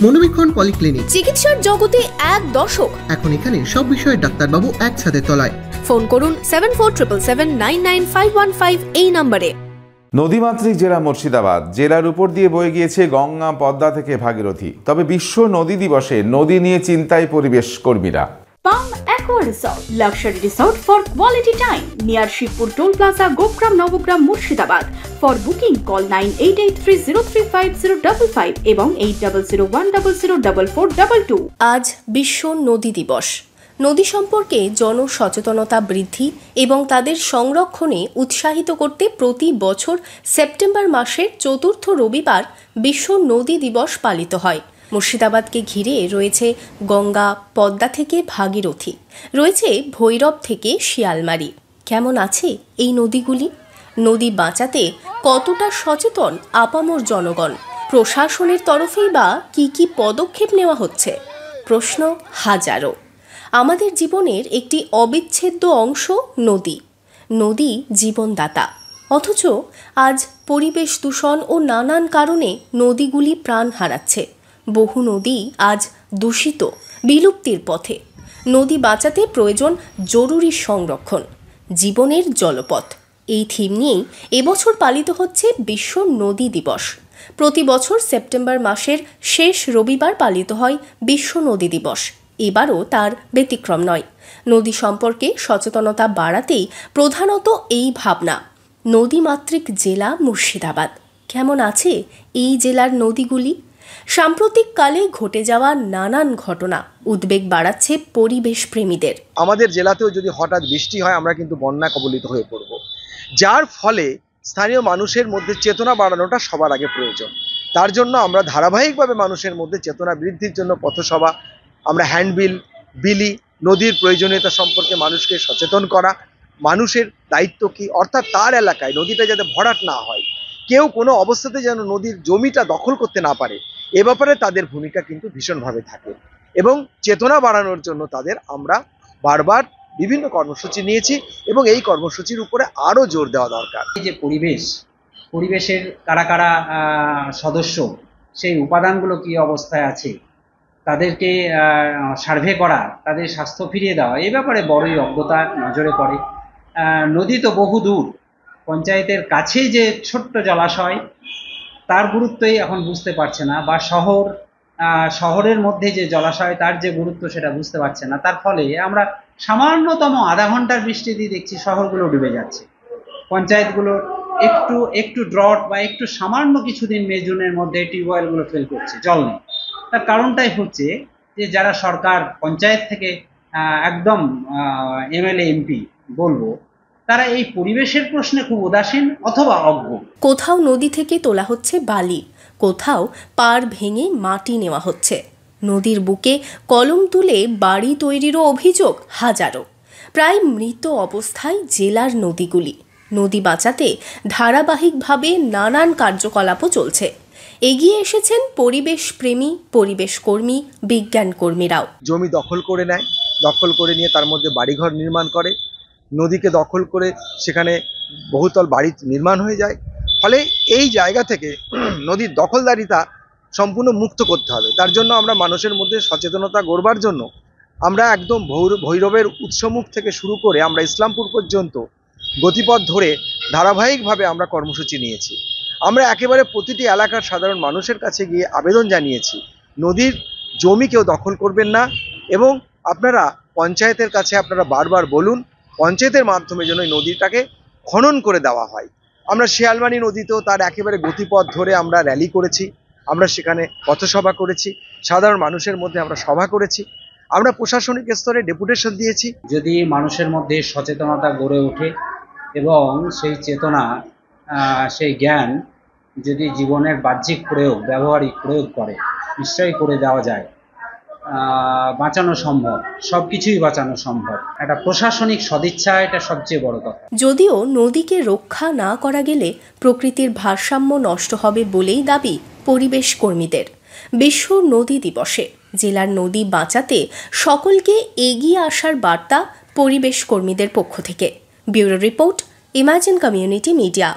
মনোবীক্ষণ polyclinic, চিকিৎসার জগতে এক দশক। এখন এখানে সব বিষয়ে ডাক্তারবাবু এক ছাদের তলায়। ফোন করুন 7477799515 এই নম্বরে। নদীমাতৃক জেলা মুর্শিদাবাদ, জেলার উপর দিয়ে বয়ে গিয়েছে গঙ্গা, পদ্মা থেকে ভাগীরথী। তবে বিশ্ব নদী দিবসে নদী নিয়ে চিন্তায় পরিবেশ কর্মীরা। Palm Aqua Resort, luxury resort for quality time near Shibpur Toll Plaza, Gopgram, Navagram, Murshidabad. For booking, call 9883035055 এবং 8001004422। আজ বিশ্ব নদী দিবস। নদী সম্পর্কে জনসচেতনতা বৃদ্ধি এবং তাদের সংরক্ষণে উৎসাহিত করতে প্রতি বছর সেপ্টেম্বর মাসের চতুর্থ রবিবার বিশ্ব নদী দিবস পালিত হয়। মুর্শিদাবাদকে ঘিরে রয়েছে গঙ্গা, পদ্মা থেকে ভাগীরথী, রয়েছে ভৈরব থেকে শিয়ালমারি। কেমন আছে এই নদীগুলি? নদী বাঁচাতে কতটা সচেতন আপামর জনগণ? প্রশাসনের তরফেই বা কি পদক্ষেপ নেওয়া হচ্ছে? প্রশ্ন হাজারো। আমাদের জীবনের একটি অবিচ্ছেদ্য অংশ নদী। নদী জীবনদাতা, অথচ আজ পরিবেশ দূষণ ও নানান কারণে নদীগুলি প্রাণ হারাচ্ছে। বহু নদী আজ দূষিত, বিলুপ্তির পথে। নদী বাঁচাতে প্রয়োজন জরুরি সংরক্ষণ, জীবনের জলপথ। এই থিম নিয়েই এবছর পালিত হচ্ছে বিশ্ব নদী দিবস। প্রতি বছর সেপ্টেম্বর মাসের শেষ রবিবার পালিত হয় বিশ্ব নদী দিবস। এবারও তার ব্যতিক্রম নয়। নদী সম্পর্কে সচেতনতা বাড়াতেই প্রধানত এই ভাবনা। নদীমাতৃক জেলা মুর্শিদাবাদ। কেমন আছে এই জেলার নদীগুলি? সাম্প্রতিককালে ঘটে যাওয়া নানান ঘটনা উদ্বেগ বাড়াচ্ছে পরিবেশ প্রেমীদের। আমাদের জেলাতেও যদি হঠাৎ বৃষ্টি হয়, আমরা কিন্তু বন্যা কবলিত হয়ে পড়ব, যার ফলে স্থানীয় মানুষের মধ্যে চেতনা বাড়ানোটা সবার আগে প্রয়োজন। তার জন্য আমরা ধারাবাহিকভাবে মানুষের মধ্যে চেতনা বৃদ্ধির জন্য পথসভা, আমরা হ্যান্ডবিল, বিলি, নদীর প্রয়োজনীয়তা সম্পর্কে মানুষকে সচেতন করা, মানুষের দায়িত্ব কি, অর্থাৎ তার এলাকায় নদীটা যাতে ভরাট না হয়, কেউ কোনো অবস্থাতে যেন নদীর জমিটা দখল করতে না পারে, এ ব্যাপারে তাদের ভূমিকা কিন্তু ভীষণভাবে থাকে। এবং চেতনা বাড়ানোর জন্য তাদের আমরা বারবার বিভিন্ন কর্মসূচি নিয়েছি এবং এই কর্মসূচির উপরে আরও জোর দেওয়া দরকার। এই যে পরিবেশের কারা কারা সদস্য, সেই উপাদানগুলো কি অবস্থায় আছে, তাদেরকে সার্ভে করা, তাদের স্বাস্থ্য ফিরিয়ে দেওয়া, এই ব্যাপারে বড়ই অজ্ঞতা নজরে পড়ে। নদী তো বহু দূর, পঞ্চায়েতের কাছেই যে ছোট্ট জলাশয়, তার গুরুত্বই এখন বুঝতে পারছে না, বা শহরের মধ্যে যে জলাশয়, তার যে গুরুত্ব সেটা বুঝতে পারছে না। তার ফলে আমরা সামান্যতম আধা ঘন্টার বৃষ্টি দিয়ে দেখছি শহরগুলো ডুবে যাচ্ছে। পঞ্চায়েতগুলো একটু ড্রট বা একটু সামান্য কিছুদিন মে জুনের মধ্যে টিউবওয়েলগুলো ফেল করছে, জল নেই। তার কারণটাই হচ্ছে যে যারা সরকার, পঞ্চায়েত থেকে একদম এমএলএ এমপি বলবো, তারা এই পরিবেশের প্রশ্নে খুব উদাসীন অথবা অজ্ঞ। কোথাও নদী থেকে তোলা হচ্ছে বালি, কোথাও পাড় ভেঙে মাটি নেওয়া হচ্ছে। নদীর বুকে কলম তুলে বাড়ি তৈরিরও অভিযোগ হাজারো। প্রায় মৃত অবস্থায় জেলার নদীগুলি। নদী বাঁচাতে ধারাবাহিকভাবে নানান কার্যকলাপও চলছে। এগিয়ে এসেছেন পরিবেশ প্রেমী, পরিবেশ কর্মী, বিজ্ঞান কর্মীরাও। জমি দখল করে নেয়, দখল করে নিয়ে তার মধ্যে বাড়িঘর নির্মাণ করে, নদীকে দখল করে সেখানে বহুতল বাড়ি নির্মাণ হয়ে যায়। ফলে এই জায়গা থেকে নদীর দখলদারিতা সম্পূর্ণ মুক্ত করতে হবে। তার জন্য আমরা মানুষের মধ্যে সচেতনতা গড়বার জন্য আমরা একদম ভৈরবের উৎসমুখ থেকে শুরু করে আমরা ইসলামপুর পর্যন্ত গতিপথ ধরে ধারাবাহিকভাবে আমরা কর্মসূচি নিয়েছি। আমরা একেবারে প্রতিটি এলাকার সাধারণ মানুষের কাছে গিয়ে আবেদন জানিয়েছি, নদীর জমি কেউ দখল করবেন না, এবং আপনারা পঞ্চায়েতের কাছে আপনারা বারবার বলুন, পঞ্চায়েতের মাধ্যমে যেন এই নদীটাকে খনন করে দেওয়া হয়। আমরা শিয়ালমারি নদীতেও তার একেবারে গতিপথ ধরে আমরা র্যালি করেছি, আমরা সেখানে পথসভা করেছি, সাধারণ মানুষের মধ্যে আমরা সভা করেছি, আমরা প্রশাসনিক স্তরে ডেপুটেশন দিয়েছি। যদি মানুষের মধ্যে সচেতনতা গড়ে ওঠে এবং সেই চেতনা, সেই জ্ঞান যদি জীবনের বাহ্যিক প্রয়োগ, ব্যবহারিক প্রয়োগ করে, নিশ্চয়ই করে দেওয়া যায়, বাঁচানো সম্ভব, সবকিছুই বাঁচানো সম্ভব। একটা প্রশাসনিক সদিচ্ছা, এটা সবচেয়ে বড় কথা। যদিও নদীকে রক্ষা না করা গেলে প্রকৃতির ভারসাম্য নষ্ট হবে বলেই দাবি পরিবেশ কর্মীদের। বিশ্ব নদী দিবসে জেলার নদী বাঁচাতে সকলকে এগিয়ে আসার বার্তা পরিবেশ কর্মীদের পক্ষ থেকে। Bureau report, imagine community media.